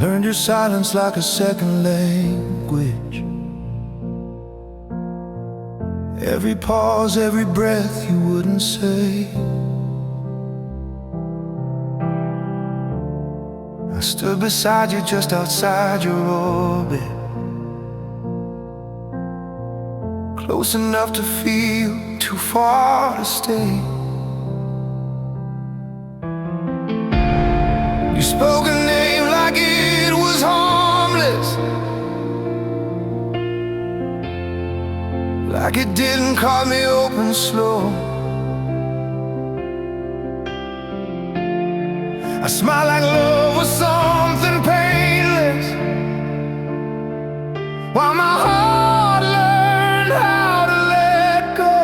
Learned your silence like a second language. Every pause, every breath you wouldn't say. I stood beside you just outside your orbit, close enough to feel too far to stay. You spoke a name like it was harmless, like it didn't cut me open slow. I smiled like love was something painless, while my heart learned how to let go.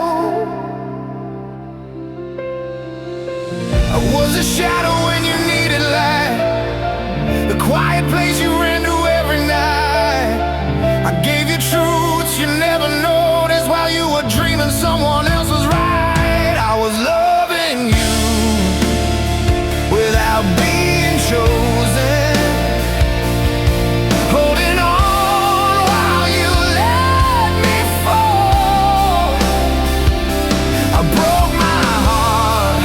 I was a shadow when you needed light, the quiet place you ran to every night. I gave you truths you never noticed while you were dreaming someone else was right. I was loving you without being chosen, holding on while you let me fall. I broke my heart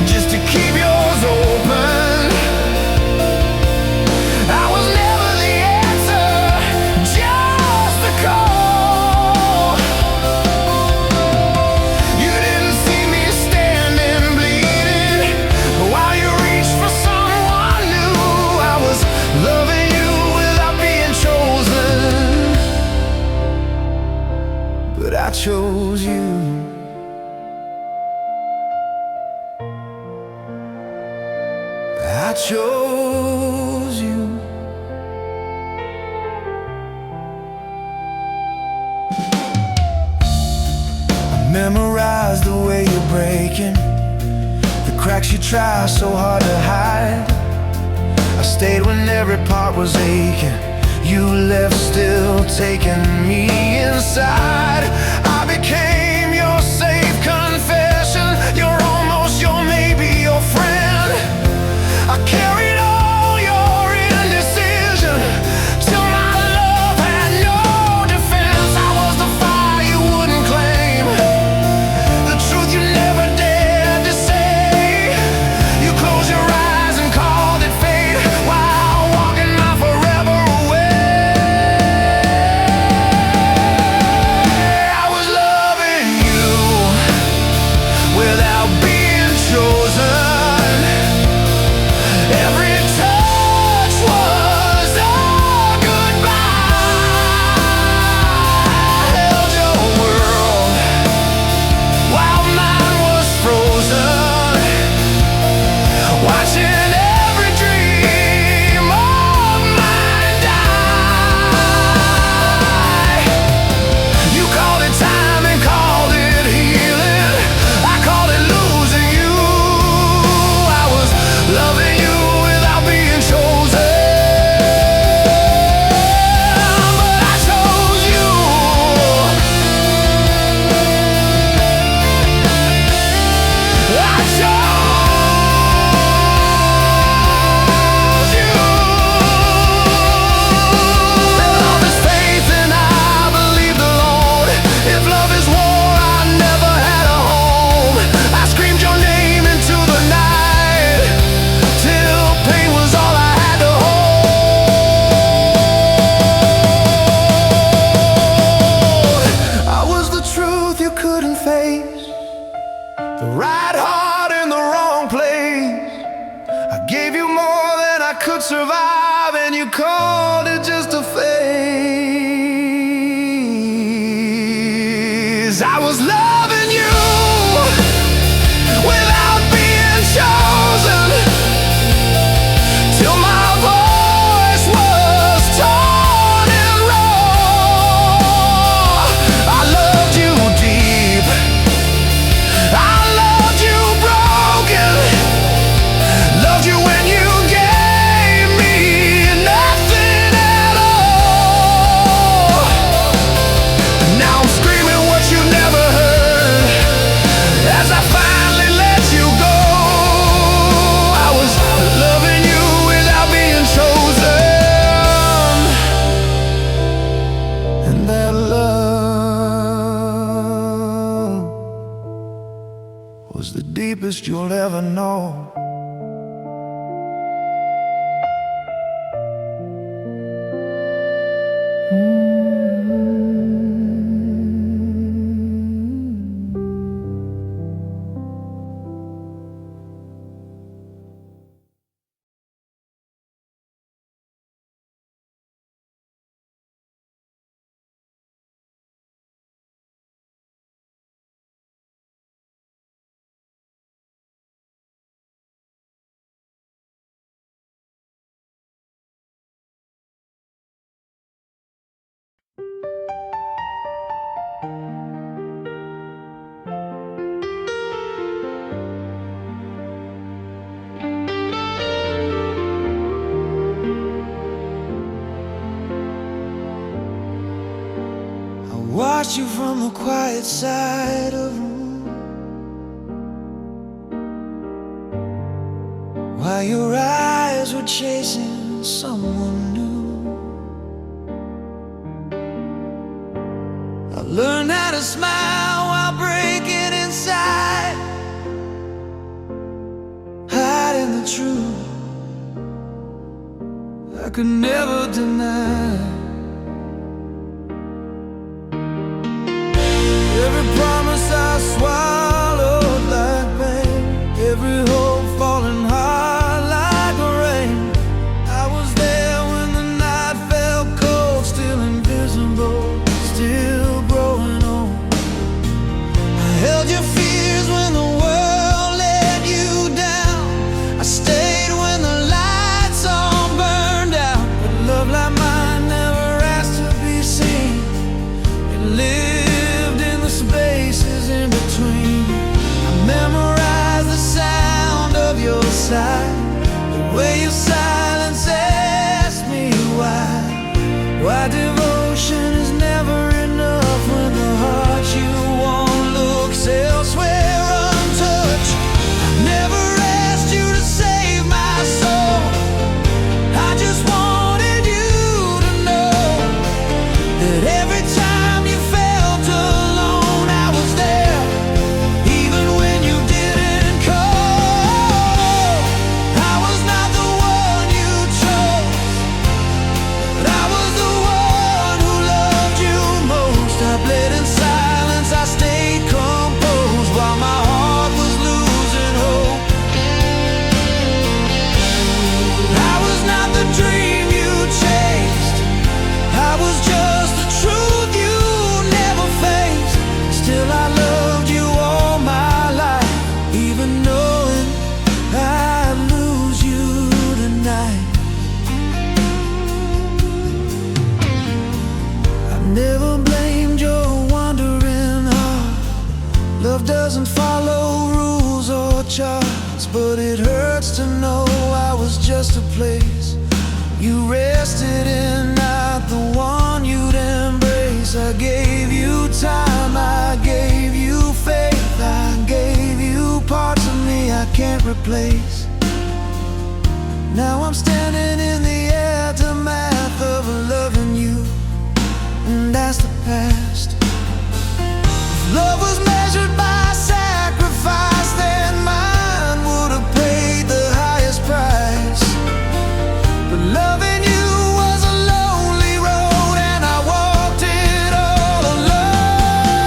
just to keep yours open. I was never the answer, just the call. You didn't see me standing bleeding while you reached for someone new. I was loving you without being chosen, but I chose you. I chose you. I memorized the way you're breaking, the cracks you try so hard to hide. I stayed when every part was aching. You left still taking me inside. I became your safe confession, your almost, your maybe, your friend. I carried all your indecision till my love had no defense. I was the fire you wouldn't claim, the truth you never dared to say. You closed your eyes and called it fate while walking my forever away. I was loving you without being chosen. Every touch was a goodbye. I held your world while mine was frozen, watching every dream of mine die. You called it time and called it healing. I called it losing you. I was loving you without being chosen, but I chose you. I chose you. Love is faith and I believed alone. If love is war, I never had a home. I screamed your name into the night till pain was all I had to hold. I was the truth you couldn't face, the right heart in the wrong place. I gave you more than I could survive, and you called it just a phase. I was loving you without being chosen till my voice was torn and raw. I loved you deep, I loved you broken, loved you when you gave me nothing at all. watched you from the quiet side of the room, while your eyes were chasing someone new. I learned how to smile while breaking inside, hiding the truth I could never deny. Every promise I swallowed like pain, every hope falling hard like rain. I was there when the night felt cold, still invisible, still growing old. I held your fears when the world let you down. I stayed when the lights all burned out. But love like mine never asked to be seen. It lived in the spaces in between. I memorized the sound of your sigh, the way your silence asked me why. Why devotion is never enough when the heart you want looks elsewhere untouched. I never asked you to save my soul, I just wanted you to know that every time you felt alone, I was there, even when you didn't call. I was not the one you chose, but I was the one who loved you most. I bled in silence, I stayed composed while my heart was losing hope. I was not the dream you chased, I was just the truth you never faced. Still I loved you all my life, even knowing I'd lose you tonight. I've never blamed your wandering heart. Love doesn't follow rules or charts, but it hurts to know I was just a place you rested in, not the one you'd embrace. I gave you time, I gave you faith, I gave you parts of me I can't replace. Now I'm standing in the aftermath of loving you, and that's the past. If love was measured by sacrifice, then mine would have paid the highest price. But loving you was a lonely road, and I walked it all alone.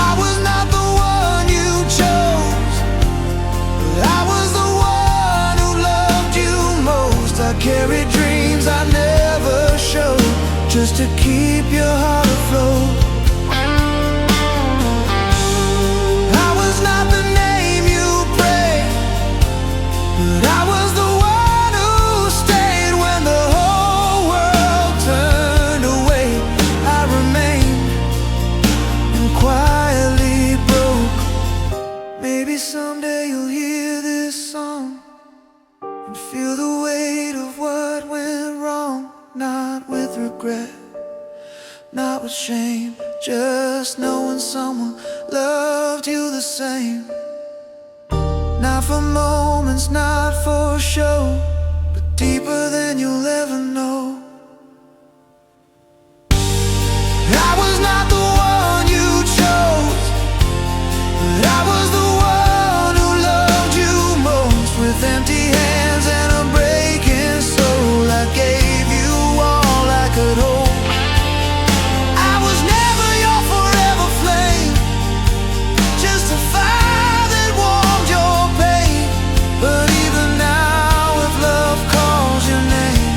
I was not the one you chose, but I was the one who loved you most. I carried dreams I never showed, just to keep your heart afloat. I was not the name you prayed, but I was the one who stayed when the whole world turned away. I remained and quietly broke. Maybe someday you'll hear this song and feel the weight of what went wrong. Not with regret, not with shame, just knowing someone loved you the same. Not for moments, not for show, but deeper than you'll ever know. I was not the one you chose, but I was the one who loved you most. With empty hands and a breaking soul, I gave you all I could hold. I was never your forever flame, just a fire that warmed your pain. But even now, if love calls your name,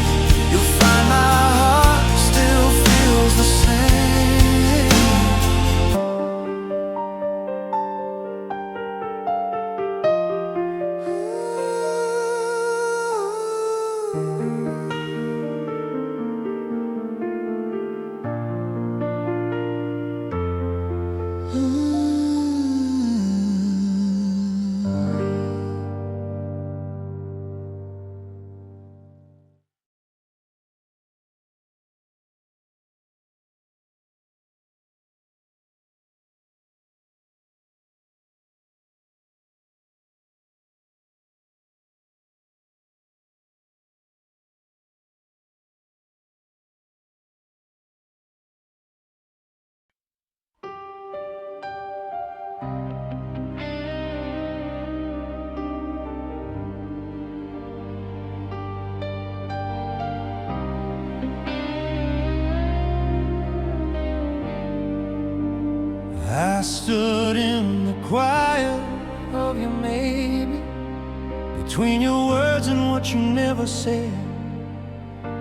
between your words and what you never said.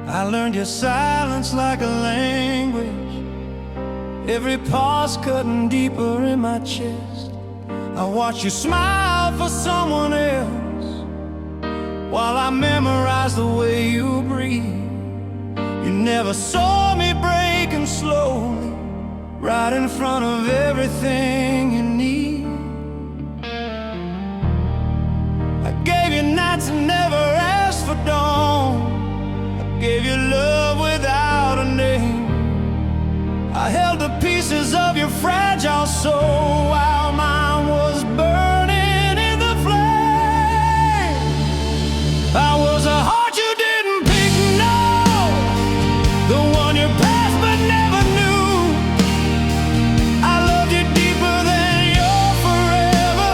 I learned your silence like a language, every pause cutting deeper in my chest. I watch you smile for someone else while I memorize the way you breathe. You never saw me breaking slowly, right in front of everything you need. I gave you nights and never asked for dawn. I gave you love without a name. I held the pieces of your fragile soul while mine was burning in the flame. I was a heart you didn't pick, no, the one you passed but never knew. I loved you deeper than your forever,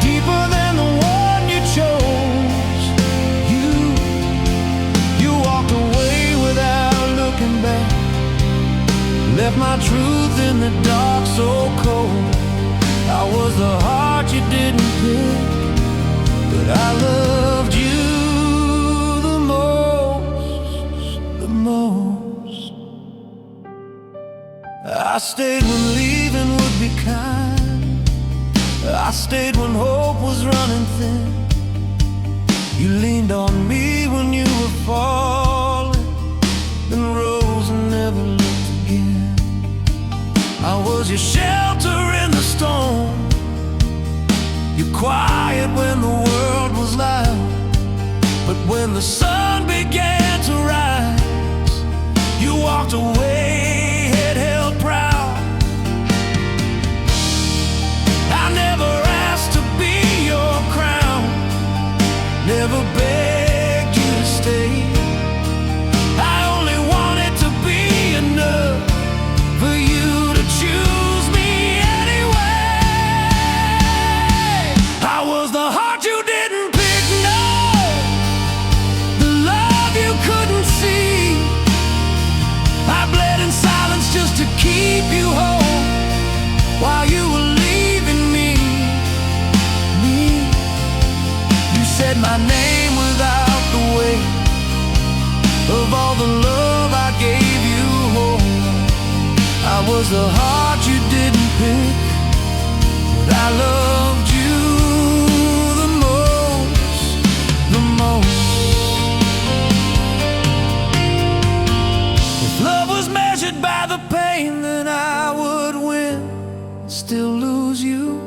deeper than the one you chose. You walked away without looking back, left my truth in the dark so cold. I was the heart you didn't pick, but I loved you the most, the most. I stayed when leaving would be kind. I stayed when hope was running thin. You leaned on me when you were falling, then rose and never looked again. I was your shelter in the storm, you quiet when the world was loud. But when the sun began to rise, you walked away, head held proud. I never asked to be your crown, never begged you to stay. I only wanted to be enough for you to choose me anyway. I was the heart you didn't pick, no, the love you couldn't see. I bled in silence just to keep you whole while you were leaving me. You said my name without the weight of all the love I gave you whole. I was the heart you didn't pick, but I loved you the most, the most. If love was measured by the pain, then I would win and still lose you.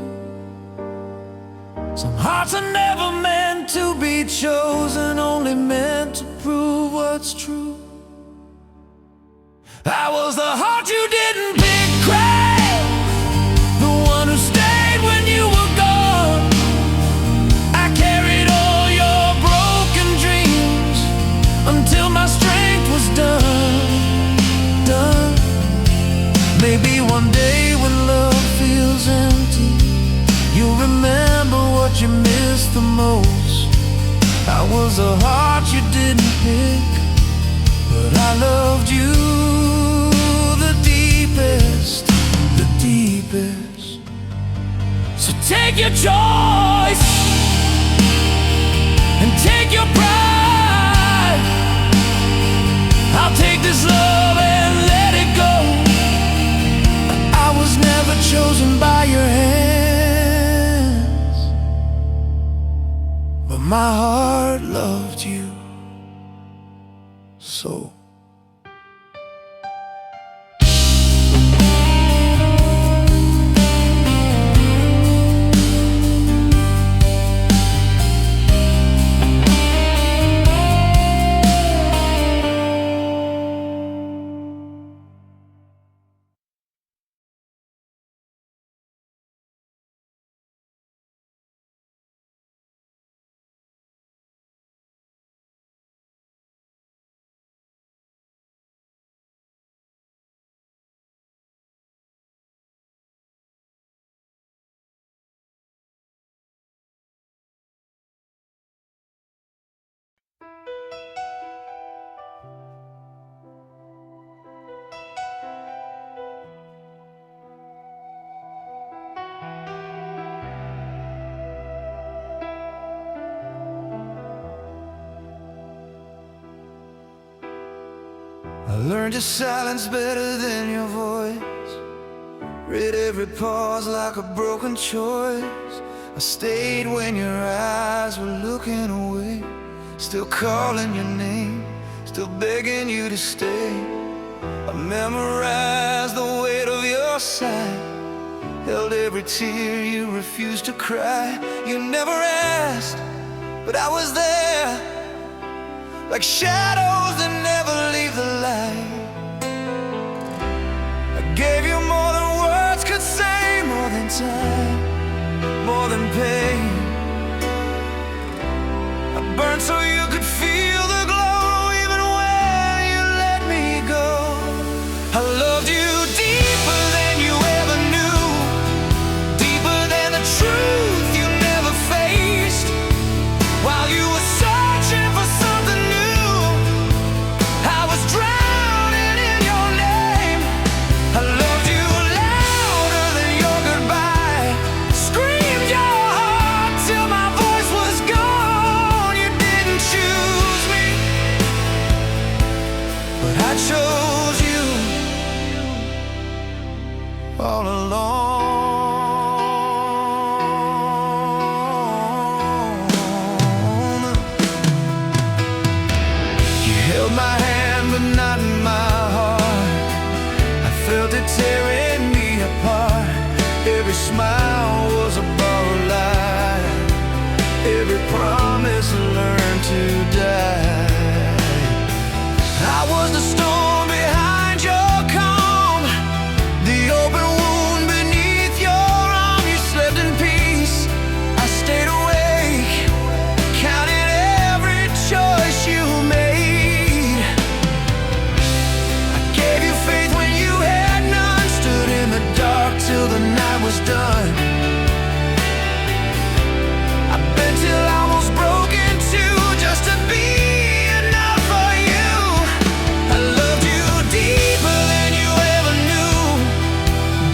Some hearts are never meant to be chosen, only meant to prove what's true. I was the heart you didn't pick, cry, the one who stayed when you were gone. I carried all your broken dreams until my strength was done. Maybe one day when love feels empty, you'll remember what you missed the most. I was the heart you didn't pick, but I loved you the deepest, the deepest. So take your choice and take your pride. I'll take this love and let it go. I was never chosen by your hands, but my heart loved you so. I learned your silence better than your voice. Read every pause like a broken choice. I stayed when your eyes were looking away. Still calling your name, still begging you to stay. I memorized the weight of your sigh, held every tear you refused to cry. You never asked, but I was there, like shadows that never leave the light. I gave you more than words could say, more than time, more than pain. I burned so you could feel the glow, even when you let me go. I loved you deeper than you ever knew, deeper than the truth you never faced. While you were searching for something new, I was drowning in your name. I loved you louder than your goodbye, screamed your heart till my voice was gone. You didn't choose me, but I chose you all along. You held my hand but not my heart. I felt it tearing me apart. Every smile was a borrowed lie, every promise learned to die. I was the storm behind your calm, the open wound beneath your arm. You slept in peace, I stayed awake, counting every choice you made. I gave you faith when you had none, stood in the dark till the night was done. I bent till I almost broke in two, just to be enough for you. I loved you deeper than you ever knew,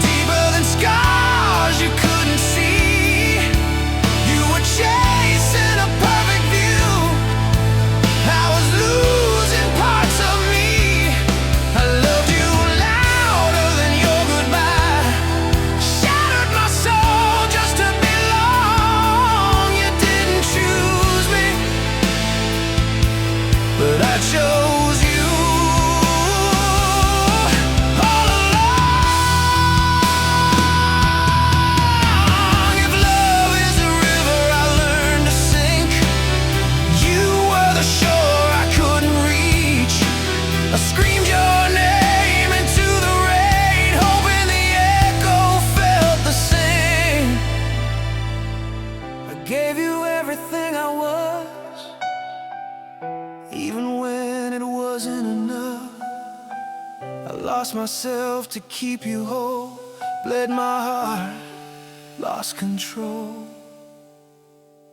deeper than scars you couldn't see. You were chasing a perfect view, I was losing parts of me. I loved you louder than your goodbye, shattered my soul just to belong. You didn't choose me, but I chose you all along. If love is a river I learned to sink, you were the shore I couldn't reach. I screamed your name into the rain, hoping the echo felt the same. I gave you everything I was, even when it wasn't enough. I lost myself to keep you whole, bled my heart, lost control.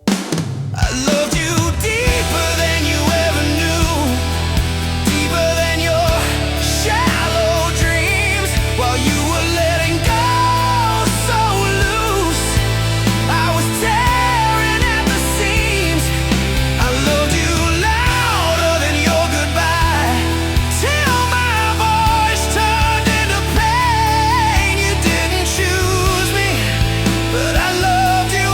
I loved you deeper than you ever knew, deeper than your shallow dreams. While you were letting go so loose, I was tearing at the seams. I loved you louder than your goodbye, till my voice turned into pain. You didn't choose me, but I loved you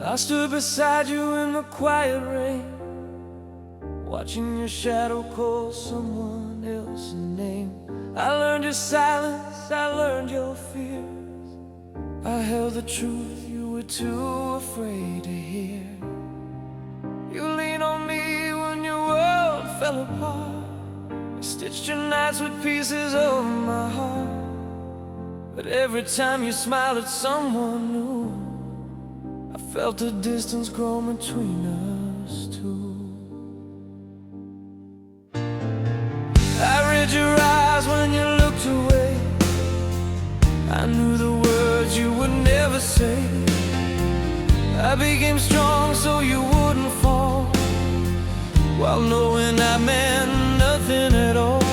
I stood beside you in the quiet rain, watching your shadow call someone else's name. I learned your silence, I learned your fears. I held the truth you were too afraid to hear. You leaned on me when your world fell apart. I stitched your nights with pieces of my heart. But every time you smiled at someone new, I felt the distance grow between us two. I read your eyes when you looked away. I knew the words you would never say. I became strong so you wouldn't fall, while knowing I meant nothing at all.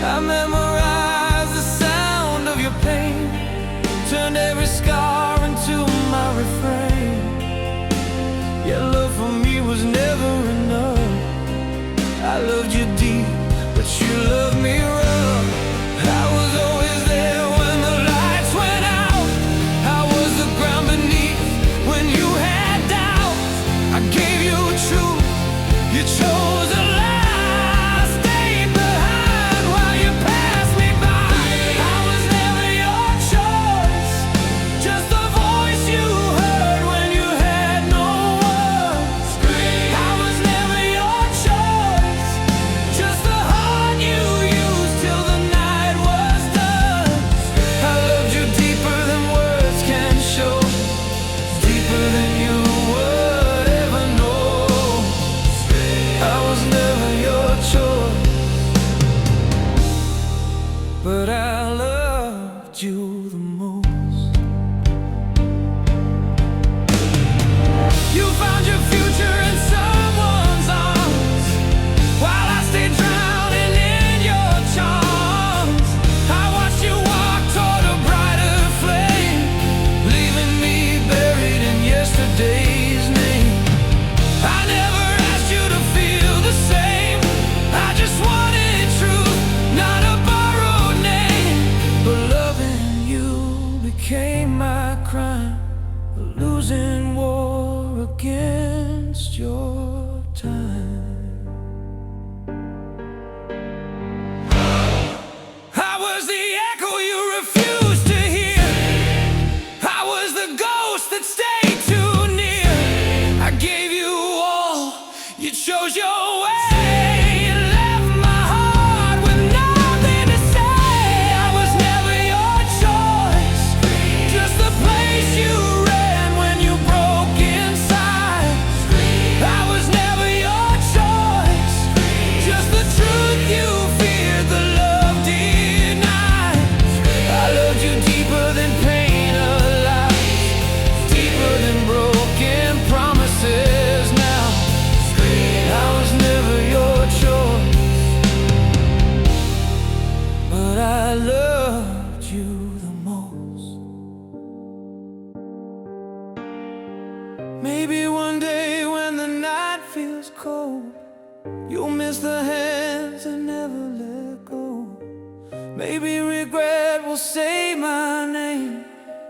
I memorized the sound of your pain, turned every scar into my refrain. Your love for me was never enough. I loved you deep, but you loved me rough. I was always there when the lights went out. I was the ground beneath when you had doubts. I gave you truth, you chose a lie. Stayed behind while you passed me by. I was never your choice, just the voice you heard when you had no words. I was never your choice, just the heart you used till the night was done. I loved you deeper than words can show, deeper than you would ever know. I was never your choice, but I loved you the most. You found your future in someone's arms, while I stayed drowning in your charms. I watched you walk toward a brighter flame, leaving me buried in yesterday's name. I never asked you to feel the same. I just wanted truth, not a borrowed name. But loving you became my crime, a losing war against your time. I was the echo you refused to hear. I was the ghost that stayed too near. I gave you all, you chose your way. You left my heart with nothing to say. I was never your choice, just the place you ran when you broke inside. I was never your choice, just the truth you feared, the love denied. I loved you deeper than pain alive, deeper than broken promises now. I was never your choice, but I loved you the most. Maybe one day when the night feels cold, you'll miss the hands that never let go. Maybe regret will say my name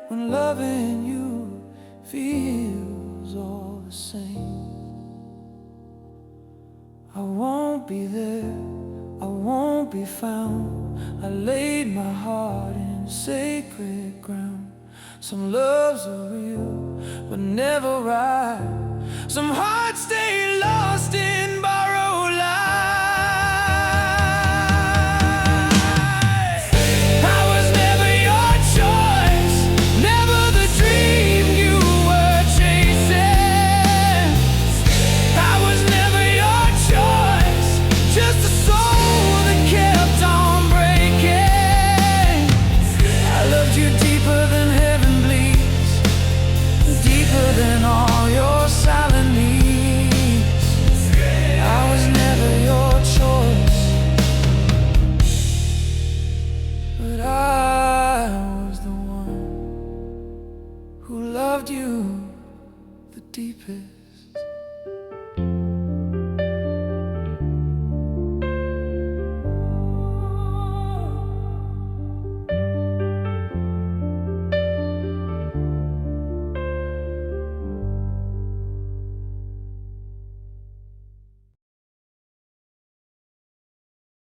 when loving you feels all the same. I won't be there, I won't be found. I laid my heart in sacred ground. Some loves are real, but never right. Some hearts stay lost in borrowed lies. I was never your choice, never the dream you were chasing. I was never your choice, just a soul that kept on breaking. I loved you deeper than heaven bleeds, deeper than all your silent needs. I was never your choice, but I